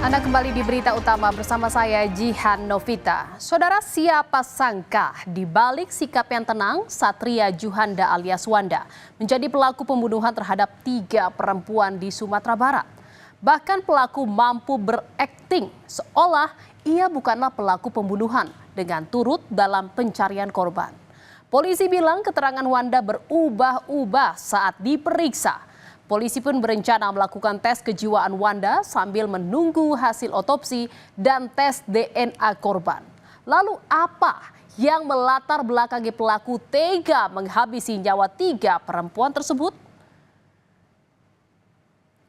Anda kembali di berita utama bersama saya Jihan Novita. Saudara, siapa sangka di balik sikap yang tenang, Satria Juhanda alias Wanda menjadi pelaku pembunuhan terhadap 3 perempuan di Sumatera Barat. Bahkan pelaku mampu berakting seolah ia bukanlah pelaku pembunuhan dengan turut dalam pencarian korban. Polisi bilang keterangan Wanda berubah-ubah saat diperiksa. Polisi pun berencana melakukan tes kejiwaan Wanda sambil menunggu hasil otopsi dan tes DNA korban. Lalu apa yang melatar belakangi pelaku tega menghabisi nyawa 3 perempuan tersebut?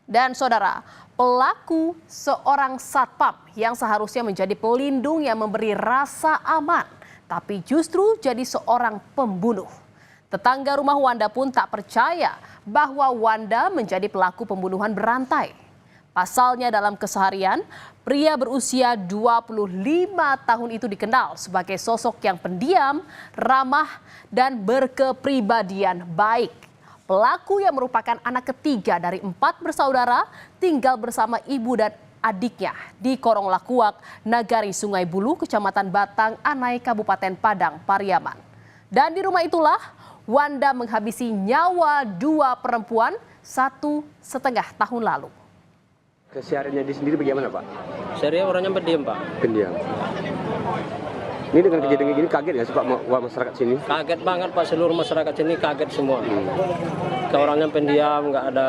Dan saudara, pelaku seorang satpam yang seharusnya menjadi pelindung yang memberi rasa aman, tapi justru jadi seorang pembunuh. Tetangga rumah Wanda pun tak percaya bahwa Wanda menjadi pelaku pembunuhan berantai. Pasalnya dalam keseharian, pria berusia 25 tahun itu dikenal sebagai sosok yang pendiam, ramah, dan berkepribadian baik. Pelaku yang merupakan anak ketiga dari 4 bersaudara tinggal bersama ibu dan adiknya di Korong Lakuak, Nagari Sungai Bulu, Kecamatan Batang Anai, Kabupaten Padang Pariaman. Dan di rumah itulah Wanda menghabisi nyawa 2 perempuan 1,5 tahun lalu. Kesehariannya di sendiri bagaimana, Pak? Saya orangnya pendiam, Pak. Pendiam. Ini dengan kejadian gini kaget nggak sih, Pak, masyarakat sini? Kaget banget, Pak. Seluruh masyarakat sini kaget semua. Orangnya pendiam, nggak ada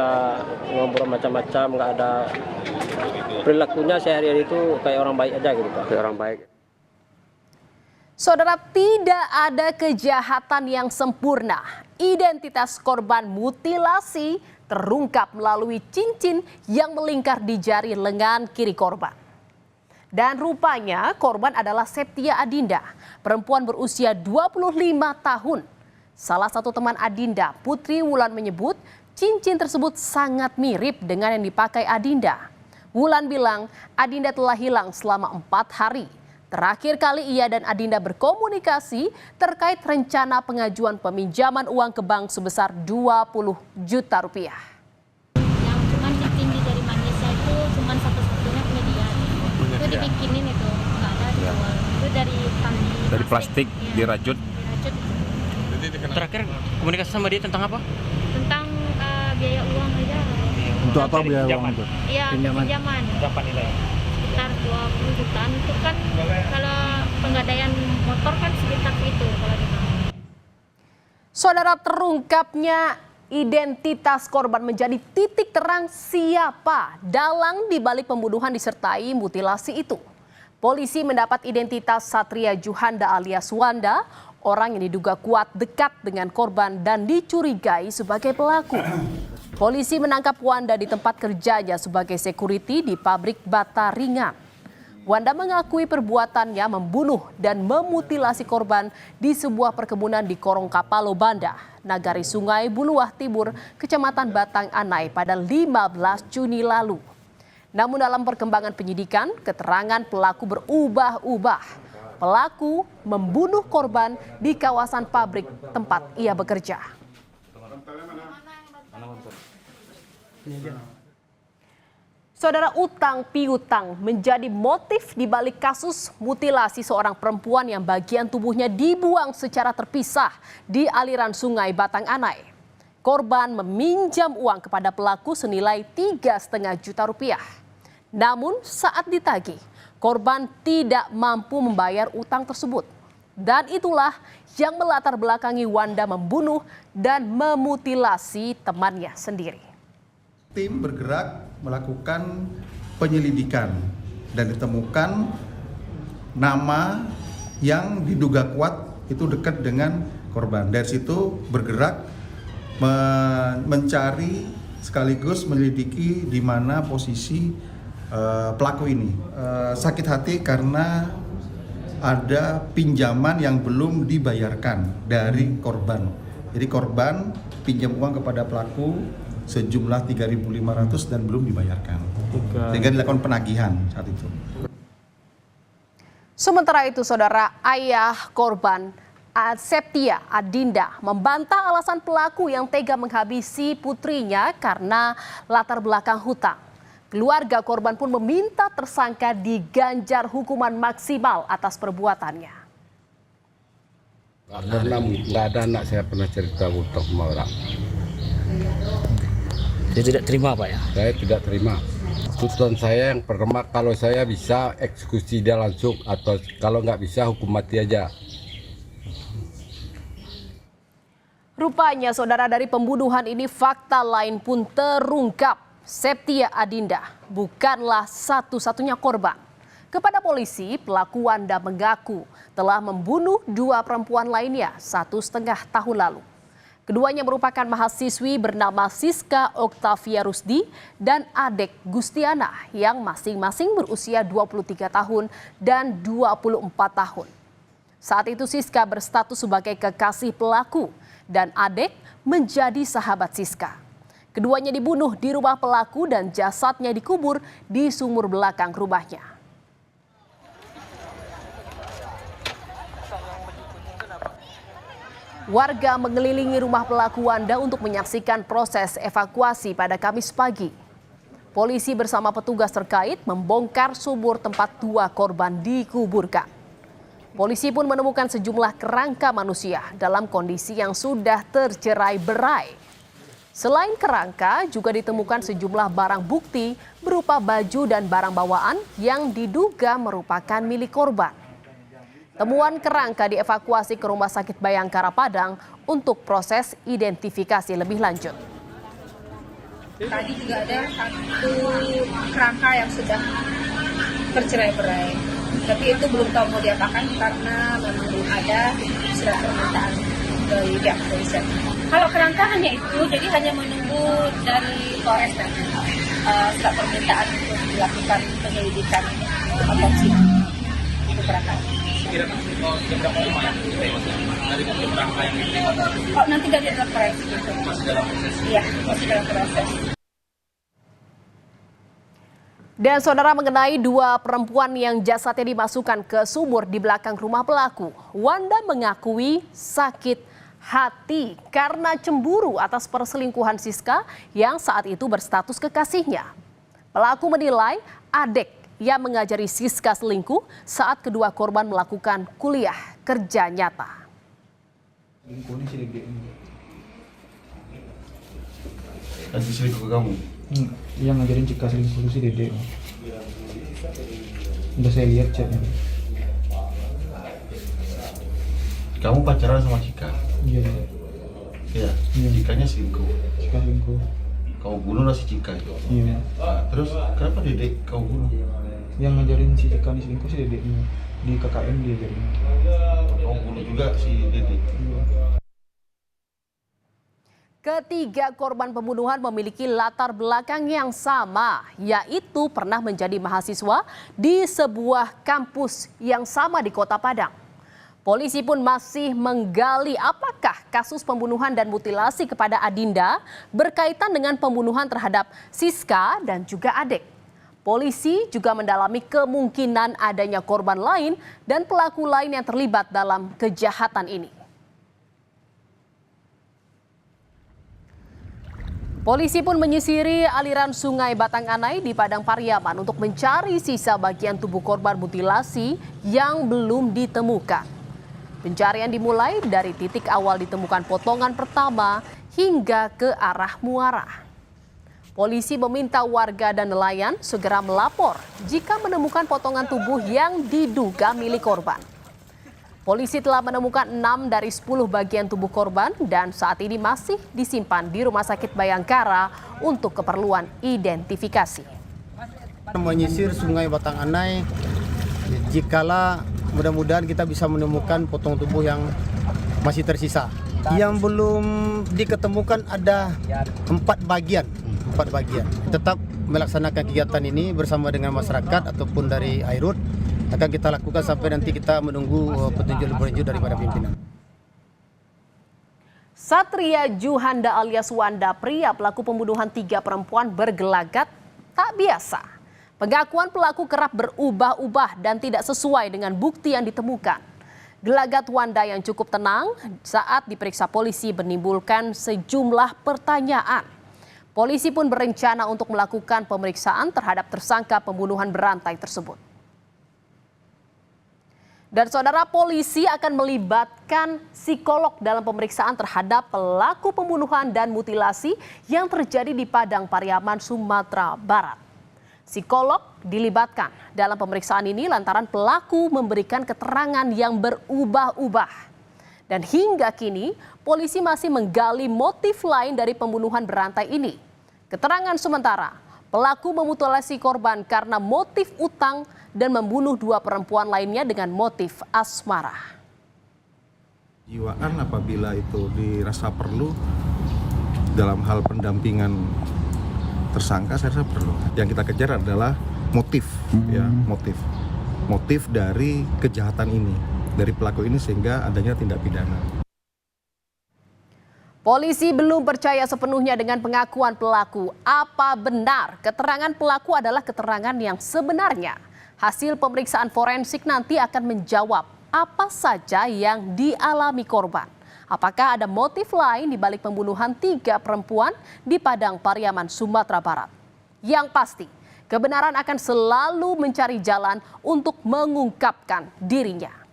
ngobrol macam-macam, nggak ada perilakunya sehari-hari itu kayak orang baik aja gitu, Pak. Kayak orang baik. Saudara, tidak ada kejahatan yang sempurna. Identitas korban mutilasi terungkap melalui cincin yang melingkar di jari lengan kiri korban. Dan rupanya korban adalah Septia Adinda, perempuan berusia 25 tahun. Salah satu teman Adinda, Putri Wulan, menyebut cincin tersebut sangat mirip dengan yang dipakai Adinda. Wulan bilang Adinda telah hilang selama 4 hari. Terakhir kali ia dan Adinda berkomunikasi terkait rencana pengajuan peminjaman uang ke bank sebesar 20 juta rupiah. Yang cuman cincin di jari manisnya itu cuman satu-satunya punya dia. Itu dibikinin itu, nggak ada dijual. Itu dari plastik ya, dirajut. Terakhir komunikasi sama dia tentang apa? Tentang biaya uang aja. Untuk apa biaya uang itu? Iya, pinjaman. Berapa nilai? Sekitar 20 jutaan itu kan kalau penggadaian motor kan sekitar itu kalau di bank. Saudara, terungkapnya identitas korban menjadi titik terang siapa dalang dibalik pembunuhan disertai mutilasi itu. Polisi mendapat identitas Satria Juhanda alias Wanda, orang yang diduga kuat dekat dengan korban dan dicurigai sebagai pelaku. Polisi menangkap Wanda di tempat kerjanya sebagai security di pabrik bata ringan. Wanda mengakui perbuatannya membunuh dan memutilasi korban di sebuah perkebunan di Korong Kapalo Banda, Nagari Sungai Buluah Timur, Kecamatan Batang Anai pada 15 Juni lalu. Namun dalam perkembangan penyidikan, keterangan pelaku berubah-ubah. Pelaku membunuh korban di kawasan pabrik tempat ia bekerja. Saudara, utang piutang menjadi motif di balik kasus mutilasi seorang perempuan yang bagian tubuhnya dibuang secara terpisah di aliran sungai Batang Anai. Korban meminjam uang kepada pelaku senilai 3,5 juta rupiah. Namun saat ditagih, korban tidak mampu membayar utang tersebut. Dan itulah yang melatar belakangi Wanda membunuh dan memutilasi temannya sendiri. Tim bergerak melakukan penyelidikan dan ditemukan nama yang diduga kuat itu dekat dengan korban. Dari situ bergerak mencari sekaligus menyelidiki di mana posisi pelaku ini. Sakit hati karena ada pinjaman yang belum dibayarkan dari korban. Jadi korban pinjam uang kepada pelaku sejumlah 3.500 dan belum dibayarkan. Sehingga dilakukan penagihan saat itu. Sementara itu, saudara, ayah korban Septia Adinda membantah alasan pelaku yang tega menghabisi putrinya karena latar belakang hutang. Keluarga korban pun meminta tersangka diganjar hukuman maksimal atas perbuatannya. Nggak ada anak saya pernah cerita utang sama orang. Saya tidak terima Pak ya? Saya tidak terima. Tuntutan saya yang pertama, kalau saya bisa eksekusi dia langsung, atau kalau nggak bisa hukum mati aja. Rupanya saudara, dari pembunuhan ini fakta lain pun terungkap. Septia Adinda bukanlah satu-satunya korban. Kepada polisi, pelaku Wanda mengaku telah membunuh 2 perempuan lainnya 1,5 tahun lalu. Keduanya merupakan mahasiswi bernama Siska Oktavia Rusdi dan Adek Gustiana yang masing-masing berusia 23 tahun dan 24 tahun. Saat itu Siska berstatus sebagai kekasih pelaku dan Adek menjadi sahabat Siska. Keduanya dibunuh di rumah pelaku dan jasadnya dikubur di sumur belakang rumahnya. Warga mengelilingi rumah pelaku Wanda untuk menyaksikan proses evakuasi pada Kamis pagi. Polisi bersama petugas terkait membongkar sumur tempat 2 korban dikuburkan. Polisi pun menemukan sejumlah kerangka manusia dalam kondisi yang sudah tercerai-berai. Selain kerangka, juga ditemukan sejumlah barang bukti berupa baju dan barang bawaan yang diduga merupakan milik korban. Temuan kerangka dievakuasi ke Rumah Sakit Bayangkara Padang untuk proses identifikasi lebih lanjut. Tadi juga ada 1 kerangka yang sudah bercerai-berai, tapi itu belum tahu mau diapakan karena memang belum ada surat permintaan dari pihak kepolisian. Kalau kerangka hanya itu, jadi hanya menunggu dari Polres dan surat permintaan untuk dilakukan penyelidikan otopsi. Itu kerangka. Oh, nanti dari Polres gitu. Iya, masih dalam proses. Dan saudara, mengenai 2 perempuan yang jasadnya dimasukkan ke sumur di belakang rumah pelaku, Wanda mengakui sakit hati karena cemburu atas perselingkuhan Siska yang saat itu berstatus kekasihnya. Pelaku menilai Adek yang mengajari Siska selingkuh saat kedua korban melakukan kuliah kerja nyata. Lagi selingkuh ke kamu? Yang ngajarin Cika selingkuh si Dede. Udah saya lihat chatnya. Kamu pacaran sama Cika? Iya. Iya. Cikanya selingkuh. Cika selingkuh. Kamu bunuh lah si Cika itu. Iya. Nah, terus kenapa Dedek kamu bunuh? Yang ngajarin si Cika ini selingkuh si Dedeknya. Di KKN dia ajarin. Kamu bunuh juga si Dedek. Iya. Ketiga korban pembunuhan memiliki latar belakang yang sama, yaitu pernah menjadi mahasiswa di sebuah kampus yang sama di Kota Padang. Polisi pun masih menggali apakah kasus pembunuhan dan mutilasi kepada Adinda berkaitan dengan pembunuhan terhadap Siska dan juga Adek. Polisi juga mendalami kemungkinan adanya korban lain dan pelaku lain yang terlibat dalam kejahatan ini. Polisi pun menyisiri aliran Sungai Batang Anai di Padang Pariaman untuk mencari sisa bagian tubuh korban mutilasi yang belum ditemukan. Pencarian dimulai dari titik awal ditemukan potongan pertama hingga ke arah muara. Polisi meminta warga dan nelayan segera melapor jika menemukan potongan tubuh yang diduga milik korban. Polisi telah menemukan 6 dari 10 bagian tubuh korban dan saat ini masih disimpan di Rumah Sakit Bayangkara untuk keperluan identifikasi. Menyisir Sungai Batang Anai, jikalau mudah-mudahan kita bisa menemukan potong tubuh yang masih tersisa. Yang belum diketemukan ada 4 bagian. Tetap melaksanakan kegiatan ini bersama dengan masyarakat ataupun dari Airut. Akan kita lakukan sampai nanti kita menunggu petunjuk lebih lanjut daripada pimpinan. Satria Juhanda alias Wanda, pria pelaku pembunuhan 3 perempuan bergelagat tak biasa. Pengakuan pelaku kerap berubah-ubah dan tidak sesuai dengan bukti yang ditemukan. Gelagat Wanda yang cukup tenang saat diperiksa polisi menimbulkan sejumlah pertanyaan. Polisi pun berencana untuk melakukan pemeriksaan terhadap tersangka pembunuhan berantai tersebut. Dan saudara, polisi akan melibatkan psikolog dalam pemeriksaan terhadap pelaku pembunuhan dan mutilasi yang terjadi di Padang Pariaman, Sumatera Barat. Psikolog dilibatkan dalam pemeriksaan ini lantaran pelaku memberikan keterangan yang berubah-ubah. Dan hingga kini, polisi masih menggali motif lain dari pembunuhan berantai ini. Keterangan sementara, pelaku memutilasi korban karena motif utang dan membunuh 2 perempuan lainnya dengan motif asmara. Jiwaan apabila itu dirasa perlu dalam hal pendampingan tersangka, saya rasa perlu. Yang kita kejar adalah motif, ya, motif dari kejahatan ini, dari pelaku ini sehingga adanya tindak pidana. Polisi belum percaya sepenuhnya dengan pengakuan pelaku. Apa benar keterangan pelaku adalah keterangan yang sebenarnya? Hasil pemeriksaan forensik nanti akan menjawab apa saja yang dialami korban. Apakah ada motif lain di balik pembunuhan 3 perempuan di Padang Pariaman, Sumatera Barat? Yang pasti, kebenaran akan selalu mencari jalan untuk mengungkapkan dirinya.